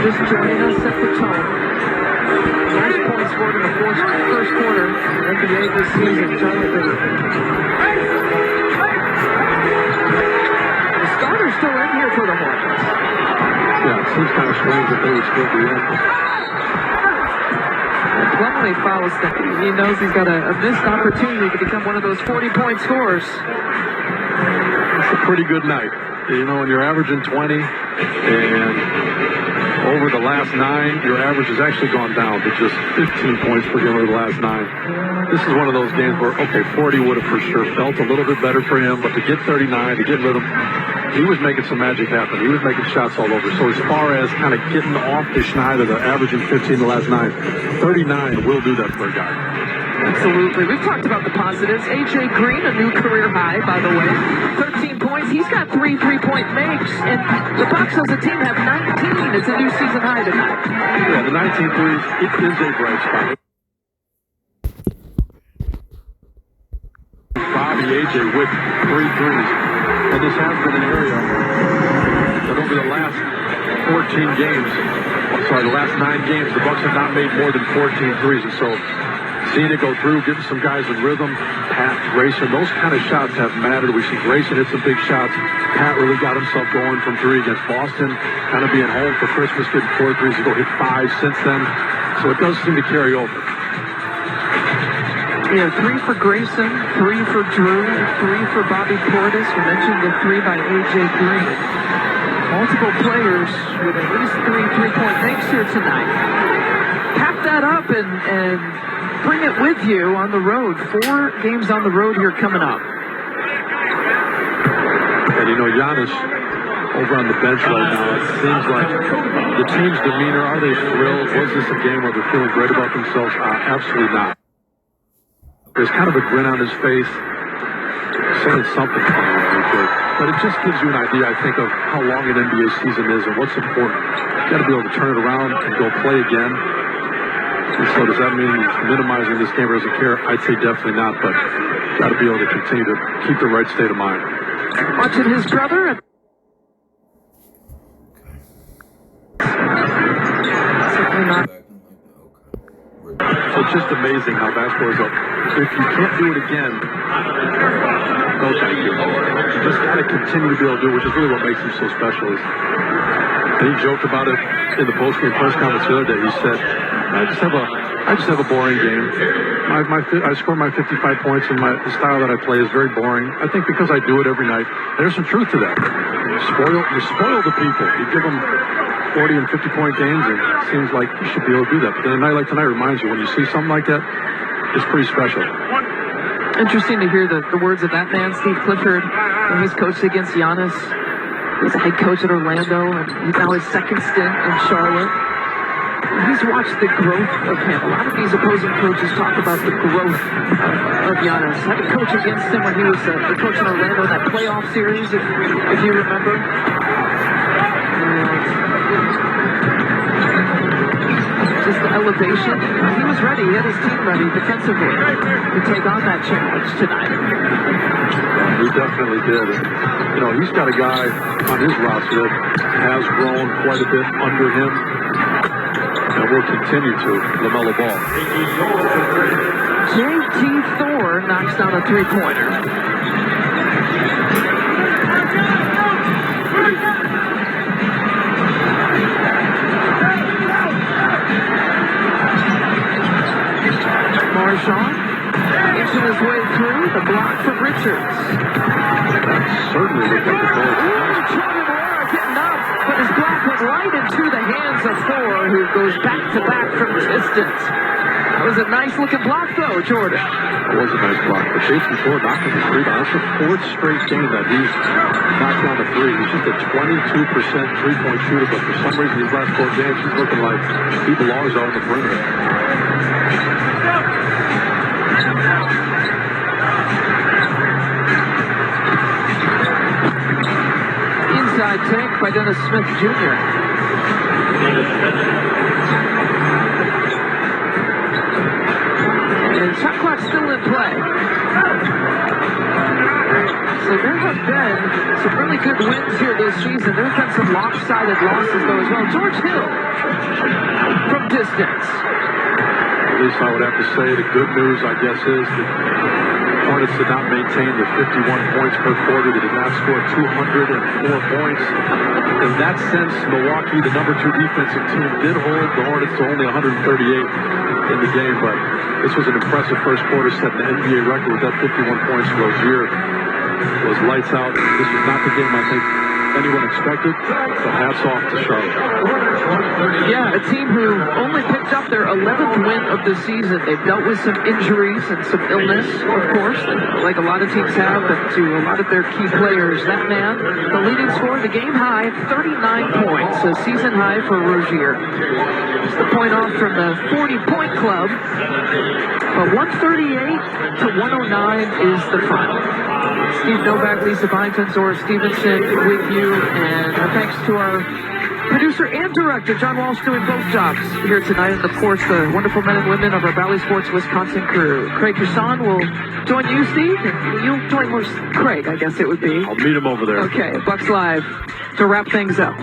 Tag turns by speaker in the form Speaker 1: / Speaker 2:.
Speaker 1: just joining us, set the tone. Most points scored in the first quarter in NBA this season. The starter's still in here for the Hornets.
Speaker 2: Yeah, it seems kind of strange that they would still be in.
Speaker 1: Plumlee fouls that. He knows he's got a missed opportunity to become one of those 40-point scorers.
Speaker 2: It's a pretty good night. You know, when you're averaging 20, and over the last 9, your average has actually gone down to just 15 points per game over the last 9. This is one of those games where, okay, 40 would have for sure felt a little bit better for him, but to get 39, to get rhythm, he was making some magic happen. He was making shots all over. So as far as kind of getting off the schneid of the averaging 15 the last 9, 39 will do that for a guy.
Speaker 1: Absolutely. We've talked about the positives. A.J. Green, a new career high, by the way. 13 points. He's got 3 3-point makes. And the Bucks as a team have 19. It's a new season high tonight.
Speaker 2: Yeah, the 19 threes, it is a bright spot. Bobby, A.J. with 3 threes. And this has been an area that over the last 14 games, the last 9 games, the Bucks have not made more than 14 threes. And so seeing it go through, getting some guys in rhythm, Pat, Grayson, those kind of shots have mattered. We see Grayson hit some big shots. Pat really got himself going from 3 against Boston, kind of being home for Christmas, getting 4 threes. He's going to hit 5 since then. So it does seem to carry over.
Speaker 1: Yeah, 3 for Grayson, 3 for Drew, 3 for Bobby Portis. We mentioned the 3 by A.J. Green. Multiple players with at least 3 3-point makes here tonight. Pack that up and bring it with you on the road. 4 games on the road here coming up.
Speaker 2: And you know, Giannis over on the bench right now, it seems like the team's demeanor, are they thrilled? Was this a game where they're feeling great about themselves? Absolutely not. There's kind of a grin on his face, saying something funny, but it just gives you an idea, I think, of how long an NBA season is and what's important. You got to be able to turn it around and go play again. And so does that mean he's minimizing this game or doesn't care? I'd say definitely not, but got to be able to continue to keep the right state of mind.
Speaker 1: Watching his brother. Certainly not.
Speaker 2: So it's just amazing how basketball is up. If you can't do it again, no thank you. You just got to continue to be able to do it, which is really what makes him so special. And he joked about it in the post-game press conference the other day. He said, I just have a boring game. I score my 55 points, and the style that I play is very boring. I think because I do it every night. There's some truth to that. You spoil the people. You give them 40 and 50-point games, and it seems like you should be able to do that. But then a night like tonight reminds you, when you see something like that, it's pretty special.
Speaker 1: Interesting to hear the words of that man, Steve Clifford, when he's coached against Giannis. He's a head coach at Orlando, and he's now his second stint in Charlotte. He's watched the growth of him. A lot of these opposing coaches talk about the growth of Giannis. Had to coach against him when he was the coach in Orlando in that playoff series, if you remember. Just the elevation. He was ready. He had his team ready defensively to take on that challenge tonight.
Speaker 2: He definitely did. You know, he's got a guy on his roster that has grown quite a bit under him and will continue to, LaMelo Ball.
Speaker 1: J.T. Thor knocks down a 3-pointer. Marshawn inching his way through. The block from Richards.
Speaker 2: That certainly looked like a goal.
Speaker 1: Getting up, but his block went right into the hands of Thor, who goes back-to-back from distance. That was a nice-looking block, though, Jordan.
Speaker 2: It was a nice block, but J.T. Thor knocked him the 3. That's the 4th straight game that he's knocked down the 3. He's just a 22% 3-point shooter, but for some reason these last 4 games, he's looking like he belongs out on the perimeter.
Speaker 1: Inside take by Dennis Smith Jr. And shot clock still in play. So there have been some really good wins here this season. There's been some lopsided losses, though, as well. George Hill from distance.
Speaker 2: At least I would have to say the good news, I guess, is that Hornets did not maintain the 51 points per quarter. They did not score 204 points. In that sense, Milwaukee, the number 2 defensive team, did hold the Hornets to only 138 in the game, but this was an impressive first quarter, setting the NBA record with that 51 points. Rozier was lights out. This was not the game I think anyone expected, so hats off to Charlotte.
Speaker 1: Yeah, a team who only picked up their 11th win of the season. They've dealt with some injuries and some illness, of course, like a lot of teams have, but to a lot of their key players. That man, the leading scorer, the game high, 39 points, a season high for Rozier. Just a point off from the 40-point club, but 138 to 109 is the final. Steve Novak, Lisa Byington, Zora Stevenson with you, and our thanks to our producer and director, John Walsh, doing both jobs here tonight, and of course the wonderful men and women of our Valley Sports Wisconsin crew. Craig Kashan will join you, Steve, and you'll join Craig, I guess it would be.
Speaker 2: I'll meet him over there.
Speaker 1: Okay, Bucks Live to wrap things up.